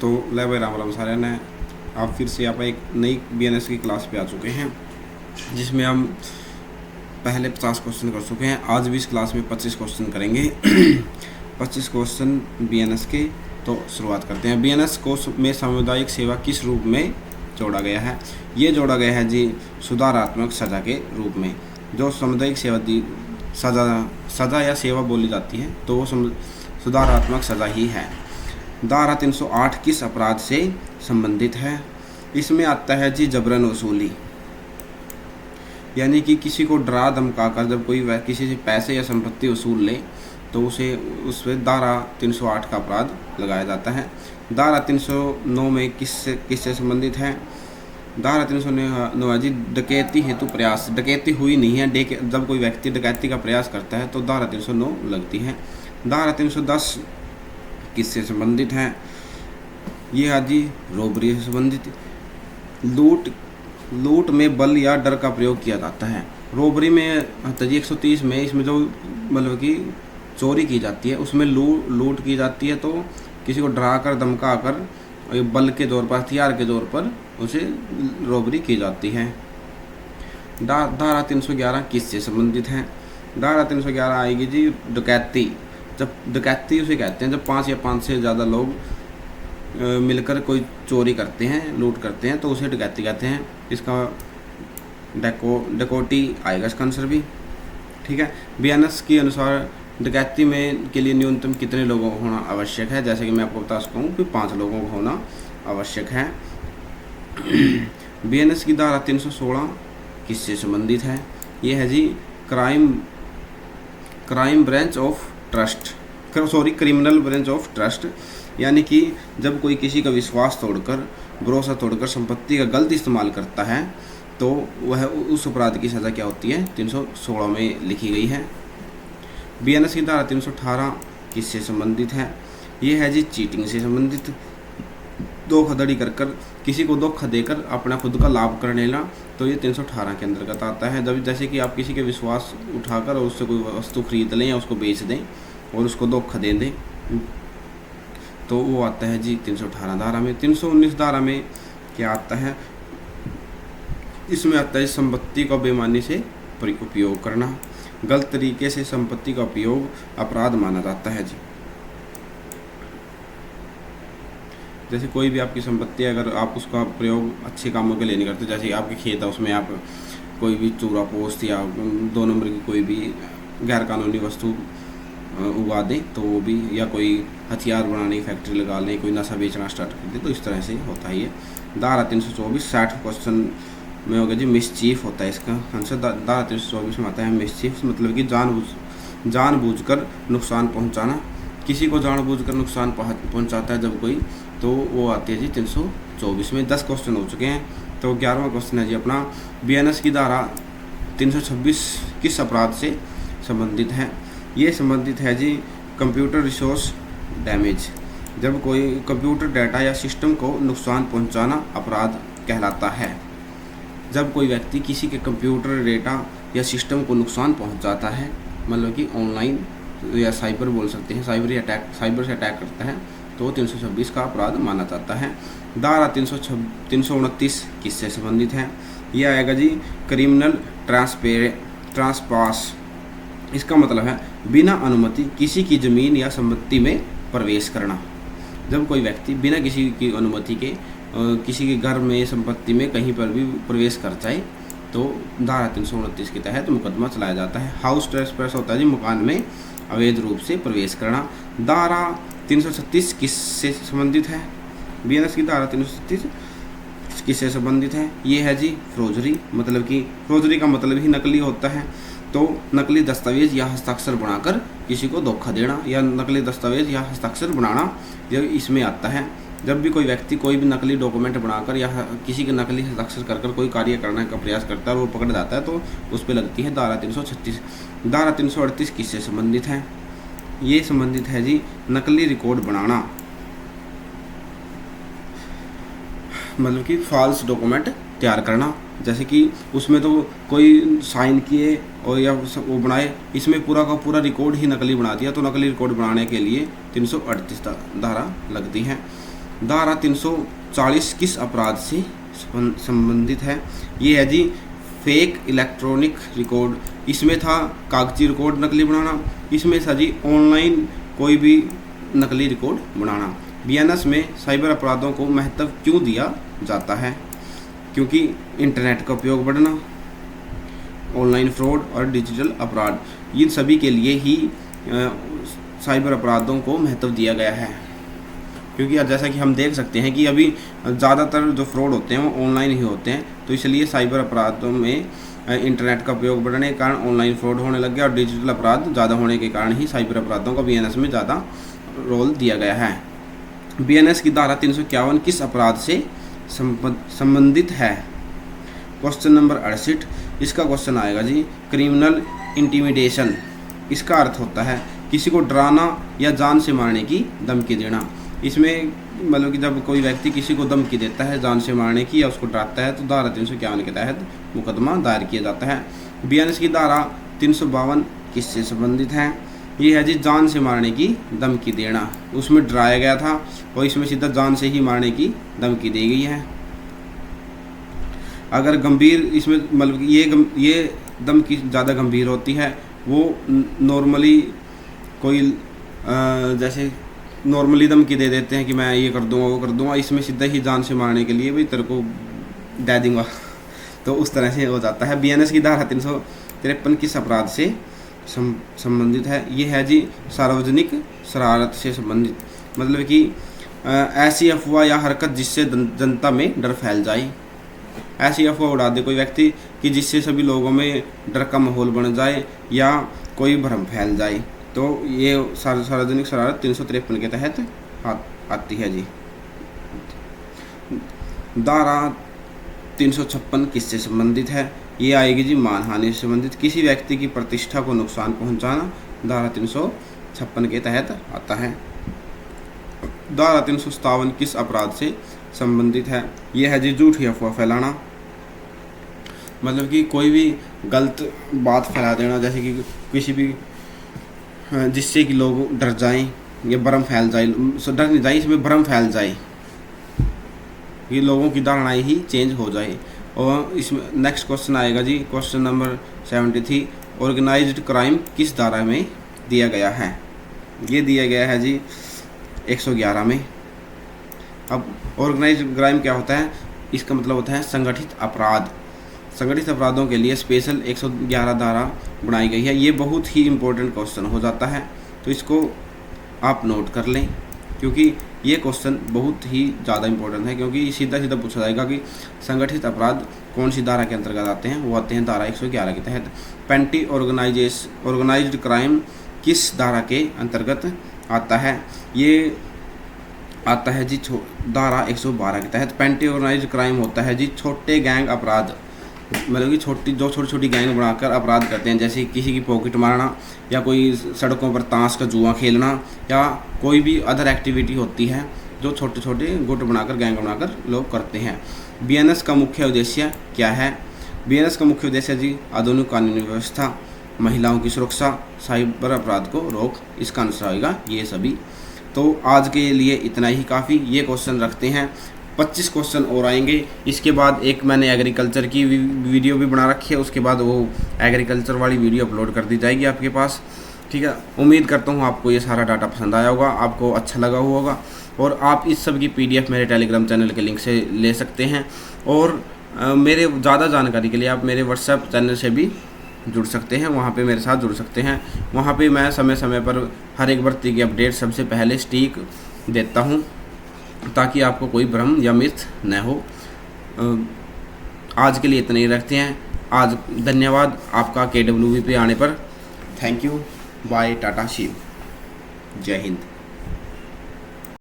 तो ले भाई राम राम सारे ने आप फिर से आप एक नई बीएनएस की क्लास पे आ चुके हैं जिसमें हम पहले 50 क्वेश्चन कर चुके हैं। आज भी इस क्लास में 25 क्वेश्चन करेंगे 25 क्वेश्चन बीएनएस के। तो शुरुआत करते हैं। बीएनएस को में सामुदायिक सेवा किस रूप में जोड़ा गया है? ये जोड़ा गया है जी सुधारात्मक सजा के रूप में। जो सामुदायिक सेवा दी सजा या सेवा बोली जाती है तो वो सुधारात्मक सजा ही है। धारा 308 किस अपराध से संबंधित है? इसमें आता है जी जबरन वसूली, यानी कि किसी को डरा धमका कर जब कोई किसी से पैसे या संपत्ति वसूल ले तो उसे उस पर धारा 308 का अपराध लगाया जाता है। धारा 309 में किससे संबंधित है? धारा 309 है जी डकैती हेतु प्रयास। डकैती हुई नहीं है, जब कोई व्यक्ति डकैती का प्रयास करता है तो धारा 309 लगती है। धारा 310 किससे संबंधित है? ये है जी रोबरी से संबंधित। लूट में बल या डर का प्रयोग किया जाता है। रोबरी में जी 130 में इसमें जो मतलब कि चोरी की जाती है उसमें लूट की जाती है, तो किसी को डरा कर धमका कर बल के जोर पर हथियार के जोर पर उसे रोबरी की जाती है। धारा 311 किससे संबंधित है? धारा 311 आएगी जी डकैती। जब डकैती उसे कहते हैं जब 5 या 5 से ज़्यादा लोग मिलकर कोई चोरी करते हैं, लूट करते हैं, तो उसे डकैती कहते हैं। इसका डकैती आएगा इसका आंसर भी। ठीक है। बीएनएस के अनुसार डकैती में के लिए न्यूनतम कितने लोगों को होना आवश्यक है? जैसे कि मैं आपको बता सकता हूँ कि 5 लोगों को होना आवश्यक है। बीएनएस की धारा 316 किससे संबंधित है? ये है जी क्राइमिनल ब्रांच ऑफ ट्रस्ट, यानी कि जब कोई किसी का विश्वास तोड़कर, भरोसा तोड़कर संपत्ति का गलत इस्तेमाल करता है तो वह उस अपराध की सज़ा क्या होती है? 316 में लिखी गई है। बीएनएस की धारा 318 किससे संबंधित है? ये है जी चीटिंग से संबंधित। धोखाधड़ी कर किसी को धोखा देकर अपना खुद का लाभ कर लेना, तो ये 318 के अंतर्गत आता है। जब जैसे कि आप किसी के विश्वास उठाकर और उससे कोई वस्तु खरीद लें या उसको बेच दें और उसको धोखा दे दें, तो वो आता है जी 318 धारा में। 319 धारा में क्या आता है? इसमें आता है संपत्ति का बेईमानी से उपयोग करना। गलत तरीके से संपत्ति का उपयोग अपराध माना जाता है जी। जैसे कोई भी आपकी संपत्ति अगर आप उसका प्रयोग अच्छे कामों के लिए नहीं करते, जैसे आपके खेत है उसमें आप कोई भी चूरा पोस्ट या 2 नंबर की कोई भी गैर कानूनी वस्तु उगा दें तो वो भी, या कोई हथियार बनाने की फैक्ट्री लगा लें, कोई नशा बेचना स्टार्ट कर दे, तो इस तरह से होता है ये। धारा 324 60 क्वेश्चन में होगा जी मिसचीफ होता है इसका आंसर। धारा 324 में आता है मिसचीफ, मतलब कि जानबूझकर नुकसान पहुंचाना। किसी को जानबूझकर नुकसान पहुंचाता है जब कोई, तो वो आती है जी 324 में। 10 क्वेश्चन हो चुके हैं, तो 11वां क्वेश्चन है जी अपना बीएनएस की धारा 326 किस अपराध से संबंधित है? ये संबंधित है जी कंप्यूटर रिसोर्स डैमेज। जब कोई कंप्यूटर डाटा या सिस्टम को नुकसान पहुंचाना अपराध कहलाता है। जब कोई व्यक्ति किसी के कंप्यूटर डेटा या सिस्टम को नुकसान पहुंचाता है, मतलब कि ऑनलाइन या साइबर बोल सकते हैं, साइबर से अटैक करता है, तो 326 का अपराध माना जाता है। धारा 329 किससे संबंधित है? यह आएगा जी क्रिमिनल ट्रांसपास। इसका मतलब है बिना अनुमति किसी की ज़मीन या संपत्ति में प्रवेश करना। जब कोई व्यक्ति बिना किसी की अनुमति के किसी के घर में, संपत्ति में कहीं पर भी प्रवेश कर जाए तो धारा 329 के तहत मुकदमा चलाया जाता है। हाउस ट्रेसपैस होता है जी मकान में अवैध रूप से प्रवेश करना। धारा 336 किससे संबंधित है? बीएनएस की धारा 336 किससे संबंधित है? ये है जी फौजरी, मतलब कि फौजरी का मतलब ही नकली होता है। तो नकली दस्तावेज या हस्ताक्षर बनाकर किसी को धोखा देना या नकली दस्तावेज या हस्ताक्षर बनाना, यह इसमें आता है। जब भी कोई व्यक्ति कोई भी नकली डॉक्यूमेंट बनाकर या किसी के नकली हस्ताक्षर कर कोई कार्य करने का प्रयास करता है और वो पकड़ जाता है तो उस पर लगती है धारा 336। धारा 338 किससे संबंधित है? ये संबंधित है जी नकली रिकॉर्ड बनाना, मतलब कि फॉल्स डॉक्यूमेंट तैयार करना। जैसे कि उसमें तो कोई साइन किए और या वो बनाए, इसमें पूरा का पूरा रिकॉर्ड ही नकली बना दिया, तो नकली रिकॉर्ड बनाने के लिए 338 धारा लगती है। धारा 340 किस अपराध से संबंधित है? ये है जी फेक इलेक्ट्रॉनिक रिकॉर्ड। इसमें था कागजी रिकॉर्ड नकली बनाना, इसमें था जी ऑनलाइन कोई भी नकली रिकॉर्ड बनाना। बीएनएस में साइबर अपराधों को महत्व क्यों दिया जाता है? क्योंकि इंटरनेट का उपयोग बढ़ना, ऑनलाइन फ्रॉड और डिजिटल अपराध, इन सभी के लिए ही साइबर अपराधों को महत्व दिया गया है। क्योंकि जैसा कि हम देख सकते हैं कि अभी ज़्यादातर जो फ्रॉड होते हैं वो ऑनलाइन ही होते हैं, तो इसलिए साइबर अपराधों में इंटरनेट का उपयोग बढ़ने के कारण ऑनलाइन फ्रॉड होने लग गया और डिजिटल अपराध ज़्यादा होने के कारण ही साइबर अपराधों का बीएनएस में ज़्यादा रोल दिया गया है। बीएनएस की धारा 351 किस अपराध से संबंधित है? क्वेश्चन नंबर 68, इसका क्वेश्चन आएगा जी क्रिमिनल इंटिमिडेशन। इसका अर्थ होता है किसी को डराना या जान से मारने की धमकी देना। इसमें मतलब कि जब कोई व्यक्ति किसी को धमकी देता है जान से मारने की या उसको डराता है तो धारा 351 के तहत मुकदमा दायर किया जाता है। बीएनएस की धारा 352 किससे संबंधित है? ये है जी जान से मारने की धमकी देना। उसमें डराया गया था और इसमें सीधा जान से ही मारने की धमकी दी गई है। अगर गंभीर इसमें मतलब ये धमकी ज़्यादा गंभीर होती है, वो नॉर्मली कोई जैसे नॉर्मली धमकी दे देते हैं कि मैं ये कर दूंगा वो कर दूंगा, इसमें सीधा ही जान से मारने के लिए भाई तेरे को दे दूंगा, तो उस तरह से हो जाता है। बीएनएस की धारा 353 किस अपराध से संबंधित है? ये है जी सार्वजनिक शरारत से संबंधित, मतलब कि ऐसी अफवाह या हरकत जिससे जनता में डर फैल जाए। ऐसी अफवाह उड़ा दे कोई व्यक्ति कि जिससे सभी लोगों में डर का माहौल बन जाए या कोई भ्रम फैल जाए, तो ये सार्वजनिक शरारत 353 के तहत आती है जी। धारा 356 किससे संबंधित है? ये आएगी जी मानहानि से संबंधित, किसी व्यक्ति की प्रतिष्ठा को नुकसान पहुंचाना धारा 356 के तहत आता है। धारा 357 किस अपराध से संबंधित है? ये है जी झूठी अफवाह फैलाना, मतलब कि कोई भी गलत बात फैला देना, जैसे कि किसी भी जिससे कि लोग डर जाएं या भ्रम फैल जाए, डर नहीं जाए इसमें भ्रम फैल जाए, ये लोगों की धारणाएं ही चेंज हो जाए। और इसमें नेक्स्ट क्वेश्चन आएगा जी क्वेश्चन नंबर 73, ऑर्गेनाइज्ड क्राइम किस धारा में दिया गया है? ये दिया गया है जी 111 में। अब ऑर्गेनाइज्ड क्राइम क्या होता है? इसका मतलब होता है संगठित अपराध। संगठित अपराधों के लिए स्पेशल 111 धारा बनाई गई है। ये बहुत ही इम्पोर्टेंट क्वेश्चन हो जाता है, तो इसको आप नोट कर लें, क्योंकि ये क्वेश्चन बहुत ही ज़्यादा इम्पोर्टेंट है। क्योंकि सीधा सीधा पूछा जाएगा कि संगठित अपराध कौन सी धारा के अंतर्गत आते हैं? वो आते हैं धारा 111 के तहत। पेंटी ऑर्गेनाइज्ड क्राइम किस धारा के अंतर्गत आता है? ये आता है जी धारा 112 के तहत। पेंटी ऑर्गेनाइज्ड क्राइम होता है जी छोटे गैंग अपराध, मतलब कि छोटी छोटी गैंग बनाकर अपराध करते हैं, जैसे किसी की पॉकेट मारना या कोई सड़कों पर ताश का जुआ खेलना या कोई भी अदर एक्टिविटी होती है जो छोटे छोटे गुट बनाकर गैंग बनाकर लोग करते हैं। बीएनएस का मुख्य उद्देश्य क्या है? बीएनएस का मुख्य उद्देश्य जी आधुनिक कानूनी व्यवस्था, महिलाओं की सुरक्षा, साइबर अपराध को रोक, इसका आंसर आएगा ये सभी। तो आज के लिए इतना ही काफ़ी, ये क्वेश्चन रखते हैं। 25 क्वेश्चन और आएंगे, इसके बाद एक मैंने एग्रीकल्चर की वीडियो भी बना रखी है, उसके बाद वो एग्रीकल्चर वाली वीडियो अपलोड कर दी जाएगी आपके पास, ठीक है। उम्मीद करता हूँ आपको ये सारा डाटा पसंद आया होगा, आपको अच्छा लगा होगा, और आप इस सब की PDF मेरे टेलीग्राम चैनल के लिंक से ले सकते हैं। और मेरे ज़्यादा जानकारी के लिए आप मेरे व्हाट्सएप चैनल से भी जुड़ सकते हैं, वहाँ पे मेरे साथ जुड़ सकते हैं। वहाँ पे मैं समय समय पर हर एक भर्ती की अपडेट सबसे पहले स्टिक देता हूँ, ताकि आपको कोई भ्रम या मिथ न हो। आज के लिए इतना ही रखते हैं। आज धन्यवाद आपका KWB पे आने पर। Thank you, bye, tata, Shiv, जय हिंद।